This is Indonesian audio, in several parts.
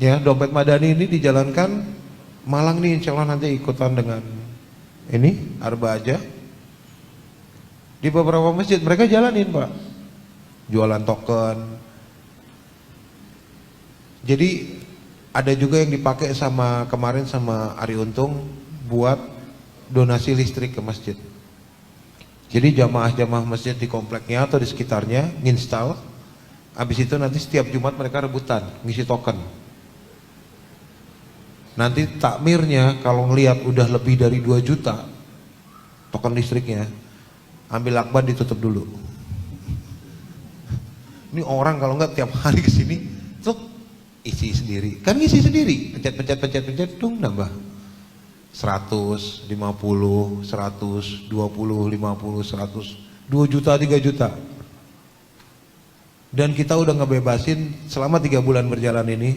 Ya, dompet madani ini dijalankan Malang nih, insya Allah nanti ikutan dengan ini Arba aja. Di beberapa masjid mereka jalanin Pak, jualan token. Jadi ada juga yang dipakai sama kemarin sama Ari Untung buat donasi listrik ke masjid. Jadi jamaah-jamaah masjid di kompleknya atau di sekitarnya nginstal, habis itu nanti setiap Jumat mereka rebutan ngisi token. Nanti takmirnya kalau ngelihat udah lebih dari 2 juta token listriknya, ambil lakban ditutup dulu. Ini orang kalau nggak tiap hari kesini tuh isi sendiri, kan ngisi sendiri, pencet dong nambah 100, 50, 100, 20, 50, 100, 2 juta, 3 juta. Dan kita udah ngebebasin selama 3 bulan berjalan ini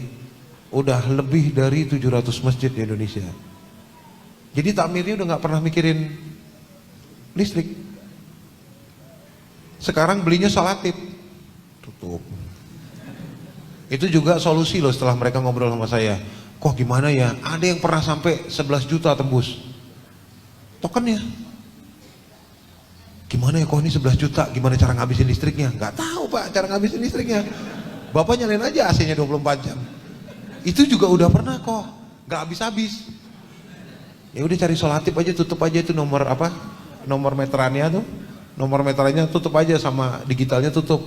udah lebih dari 700 masjid di Indonesia. Jadi takmirnya udah nggak pernah mikirin listrik. Sekarang belinya salatip, tutup. Itu juga solusi loh setelah mereka ngobrol sama saya. Kok gimana ya? Ada yang pernah sampai 11 juta tembus tokennya. Gimana ya kok ini 11 juta? Gimana cara ngabisin listriknya? Nggak tahu Pak cara ngabisin listriknya. Bapak nyalain aja AC-nya 24 jam. Itu juga udah pernah kok, nggak habis-habis. Ya udah cari solatip aja, tutup aja itu nomor apa? Nomor meterannya tuh, nomor meterannya tutup aja sama digitalnya tutup.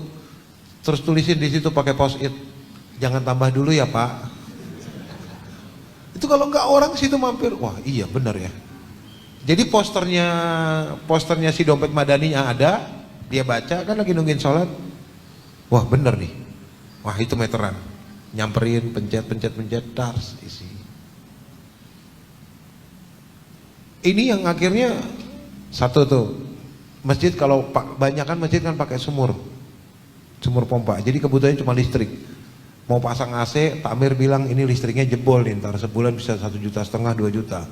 Terus tulisin di situ pakai post-it. Jangan tambah dulu ya Pak. Itu kalau nggak orang situ mampir, wah iya bener ya. Jadi posternya si dompet madaninya ada, dia baca kan lagi nungguin sholat. Wah bener nih, wah itu meteran. Nyamperin, pencet, tars, isi. Ini yang akhirnya satu tuh, masjid kalau banyak kan masjid kan pakai sumur pompa, jadi kebutuhannya cuma listrik. Mau pasang AC, takmir bilang ini listriknya jebol nih, ntar sebulan bisa 1,5 juta, 2 juta.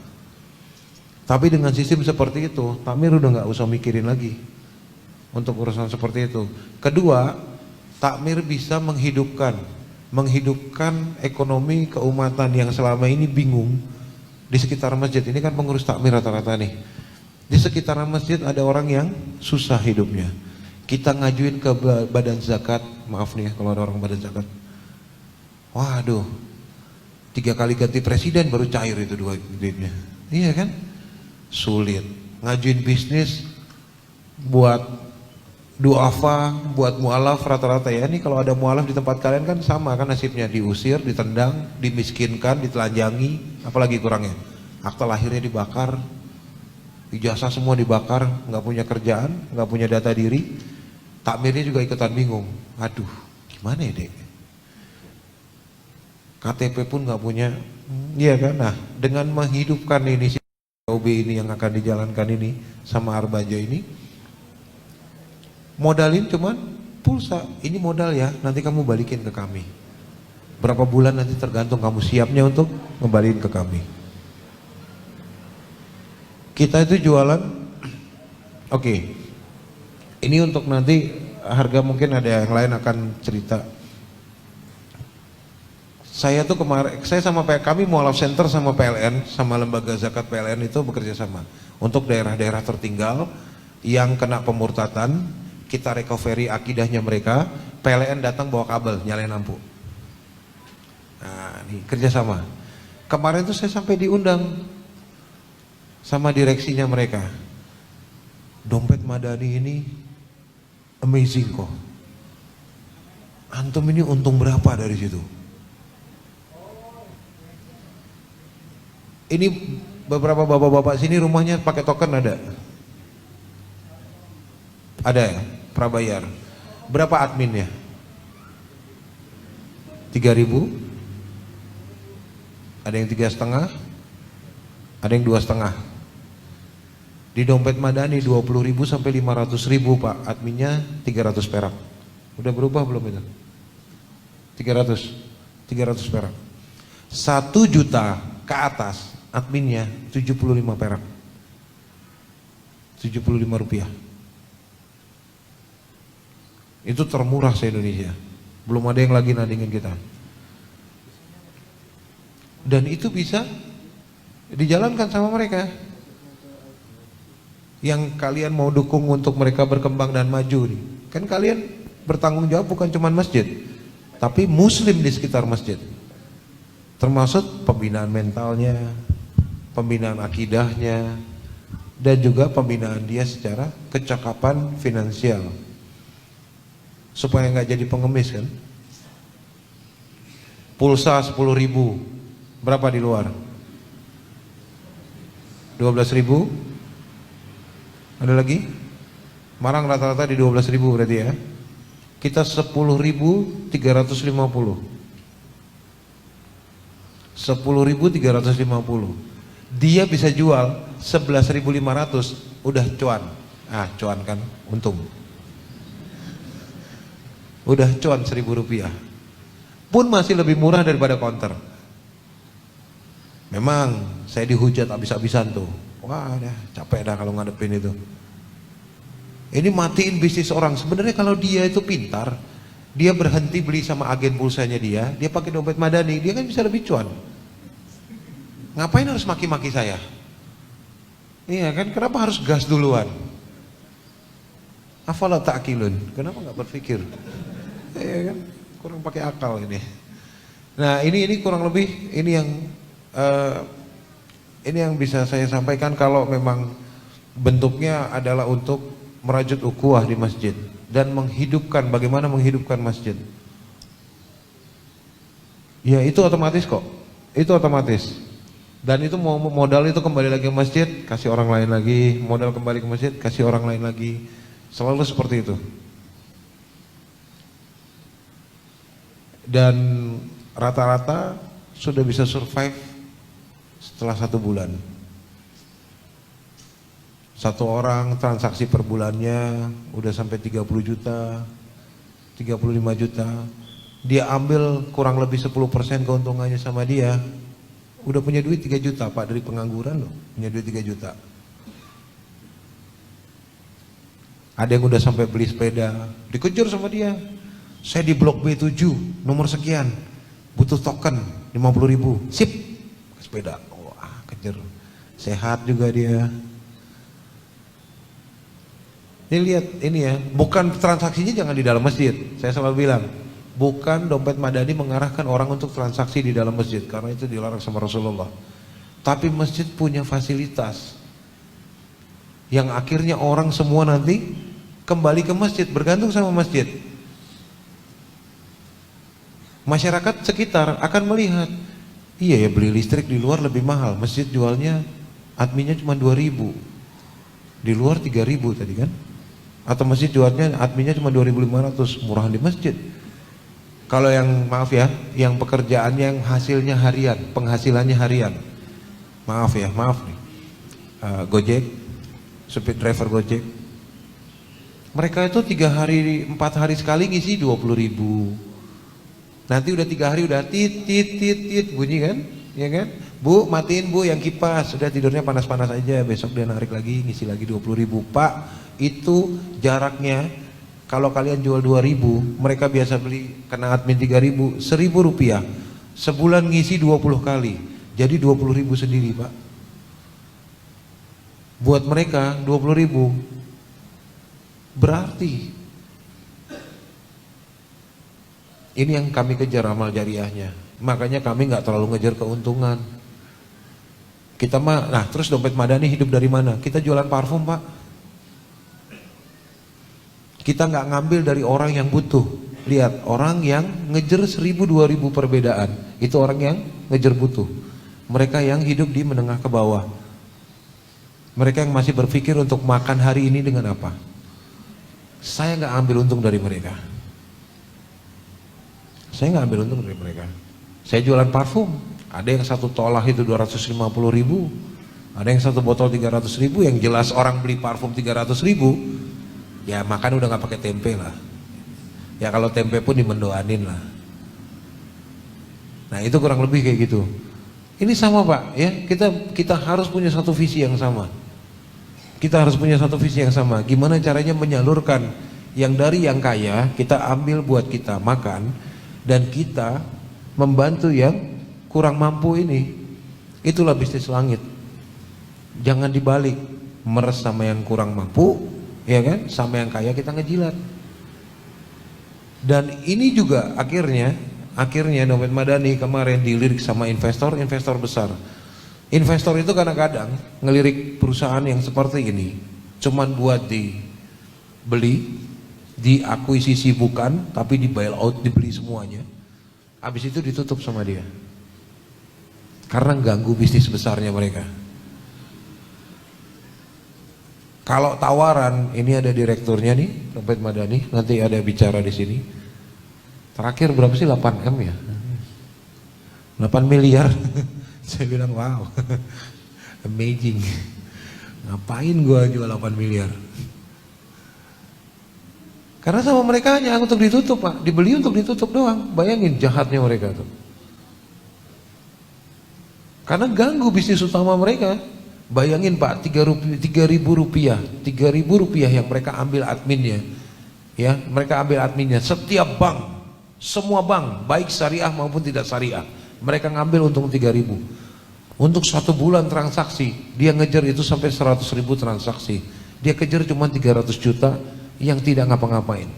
Tapi dengan sistem seperti itu, takmir udah nggak usah mikirin lagi untuk urusan seperti itu. Kedua, takmir bisa menghidupkan ekonomi keumatan yang selama ini bingung di sekitar masjid. Ini kan pengurus takmir rata-rata nih. Di sekitar masjid ada orang yang susah hidupnya. Kita ngajuin ke badan zakat, maaf nih ya kalau ada orang badan zakat. Waduh, 3 kali ganti presiden baru cair itu duitnya. Iya kan? Sulit. Ngajuin bisnis buat duafa, buat mualaf rata-rata ya. Ini kalau ada mualaf di tempat kalian kan sama kan nasibnya, diusir, ditendang, dimiskinkan, ditelanjangi, apalagi kurangnya. Akta lahirnya dibakar, ijazah semua dibakar, nggak punya kerjaan, nggak punya data diri. Takmirnya juga ikutan bingung. Aduh, gimana ya dek? KTP pun nggak punya, iya kan? Nah, dengan menghidupkan ini si OB ini yang akan dijalankan ini sama Arbajo ini, modalin cuman pulsa. Ini modal ya, nanti kamu balikin ke kami. Berapa bulan nanti tergantung kamu siapnya untuk ngembaliin ke kami. Kita itu jualan, oke. Ini untuk nanti harga mungkin ada yang lain akan cerita. Saya tuh kemarin, saya sama kami Mualaf Center sama PLN, sama lembaga zakat PLN itu bekerja sama untuk daerah-daerah tertinggal yang kena pemurtatan. Kita recovery akidahnya mereka. PLN datang bawa kabel, nyalain lampu. Nah, ini kerjasama. Kemarin tuh saya sampai diundang sama direksinya mereka. Dompet madani ini amazing kok. Antum ini untung berapa dari situ? Ini beberapa bapak-bapak sini rumahnya pakai token ada? Ada ya? Prabayar. Berapa adminnya? 3.000? Ada yang 3,5? Ada yang 2,5? Di dompet madani 20.000 sampai 500.000 Pak, adminnya 300 perak. Udah berubah belum itu? 300 perak. 1 juta ke atas adminnya 75 perak. 75 rupiah. Itu termurah se-Indonesia. Belum ada yang lagi nandingin kita. Dan itu bisa dijalankan sama mereka. Yang kalian mau dukung untuk mereka berkembang dan maju nih. Kan kalian bertanggung jawab bukan cuma masjid, tapi muslim di sekitar masjid. Termasuk pembinaan mentalnya, pembinaan akidahnya, dan juga pembinaan dia secara kecakapan finansial. Supaya nggak jadi pengemis kan. Pulsa 10.000, berapa di luar? 12.000. Ada lagi? Marang rata-rata di 12.000 berarti ya. Kita 10.350. 10.350. Dia bisa jual 11.500, udah cuan. Cuan kan, untung. Udah cuan 1.000 rupiah. Pun masih lebih murah daripada counter. Memang saya dihujat habis-habisan tuh. Wah, capek dah kalau ngadepin itu. Ini matiin bisnis orang. Sebenarnya kalau dia itu pintar, dia berhenti beli sama agen pulsanya dia pakai dompet Madani, dia kan bisa lebih cuan. Ngapain harus maki-maki saya? Iya kan, kenapa harus gas duluan? Afala ta'qilun, kenapa nggak berpikir? Iya kan, kurang pakai akal ini. Nah ini kurang lebih ini yang bisa saya sampaikan kalau memang bentuknya adalah untuk merajut ukhuwah di masjid dan menghidupkan, bagaimana menghidupkan masjid. Ya itu otomatis kok, itu otomatis. Dan itu mau modal itu kembali lagi ke masjid, kasih orang lain lagi, modal kembali ke masjid, kasih orang lain lagi, selalu seperti itu. Dan rata-rata sudah bisa survive setelah 1 bulan. Satu orang transaksi per bulannya udah sampai 30 juta, 35 juta. Dia ambil kurang lebih 10% keuntungannya sama dia. Udah punya duit 3 juta Pak, dari pengangguran loh, punya duit 3 juta. Ada yang udah sampai beli sepeda, dikejar sama dia. Saya di blok B7, nomor sekian, butuh token 50.000, sip, sepeda. Kejar, sehat juga dia. Ini lihat ini ya, bukan transaksinya jangan di dalam masjid. Saya selalu bilang, bukan dompet Madani mengarahkan orang untuk transaksi di dalam masjid, karena itu dilarang sama Rasulullah. Tapi masjid punya fasilitas yang akhirnya orang semua nanti kembali ke masjid, bergantung sama masjid. Masyarakat sekitar akan melihat, iya ya, beli listrik di luar lebih mahal, masjid jualnya adminnya cuma 2.000, di luar 3.000 tadi kan, atau masjid jualnya adminnya cuma 2.500, murahan di masjid. Kalau yang maaf ya, yang pekerjaannya yang hasilnya harian, penghasilannya harian, maaf ya, maaf nih, Gojek, supir driver Gojek, mereka itu 3 hari 4 hari sekali ngisi 20.000. Nanti udah 3 hari udah tit bunyi kan, ya kan? Bu, matiin bu yang kipas, sudah tidurnya panas-panas aja, besok dia narik lagi, ngisi lagi 20.000. Pak, itu jaraknya kalau kalian jual 2.000, mereka biasa beli kena admin 3.000, 1.000 rupiah. Sebulan ngisi 20 kali, jadi 20.000 sendiri Pak. Buat mereka 20.000 berarti. Ini yang kami kejar amal jariahnya. Makanya kami nggak terlalu ngejar keuntungan. Kita mah, nah terus dompet Madani hidup dari mana? Kita jualan parfum Pak. Kita nggak ngambil dari orang yang butuh. Lihat, orang yang ngejar 1.000-2.000 perbedaan, itu orang yang ngejar butuh. Mereka yang hidup di menengah ke bawah. Mereka yang masih berpikir untuk makan hari ini dengan apa. Saya nggak ambil untung dari mereka. Saya nggak ambil untung dari mereka. Saya jualan parfum. Ada yang satu tolah itu 250.000, ada yang satu botol 300.000. Yang jelas orang beli parfum 300.000, ya makan udah nggak pakai tempe lah. Ya kalau tempe pun dimendoanin lah. Nah itu kurang lebih kayak gitu. Ini sama Pak, ya kita harus punya satu visi yang sama. Kita harus punya satu visi yang sama. Gimana caranya menyalurkan yang dari yang kaya kita ambil buat kita makan, dan kita membantu yang kurang mampu ini, itulah bisnis langit. Jangan dibalik, meres sama yang kurang mampu, ya kan, sama yang kaya kita ngejilat. Dan ini juga akhirnya Noven Madani kemarin dilirik sama investor besar. Investor itu kadang-kadang ngelirik perusahaan yang seperti ini cuman buat dibeli, diakuisisi bukan, tapi di bail out, dibeli semuanya. Habis itu ditutup sama dia. Karena ganggu bisnis besarnya mereka. Kalau tawaran, ini ada direkturnya nih, Noven Madani, nanti ada bicara di sini. Terakhir berapa sih, 8M ya? 8 miliar. Saya bilang wow, amazing. Ngapain gua jual 8 miliar? Karena sama mereka hanya untuk ditutup Pak, dibeli untuk ditutup doang. Bayangin jahatnya mereka tuh. Karena ganggu bisnis utama mereka. Bayangin Pak, 3.000 rupiah yang mereka ambil adminnya. Ya, mereka ambil adminnya. Setiap bank, semua bank, baik syariah maupun tidak syariah, mereka ngambil untung 3.000. Untuk 1 bulan transaksi, dia ngejar itu sampai 100.000 transaksi. Dia kejar cuma 300 juta yang tidak ngapa-ngapain.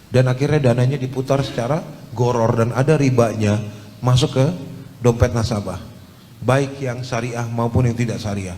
Dan akhirnya dananya diputar secara goror dan ada ribanya masuk ke dompet nasabah, baik yang syariah maupun yang tidak syariah.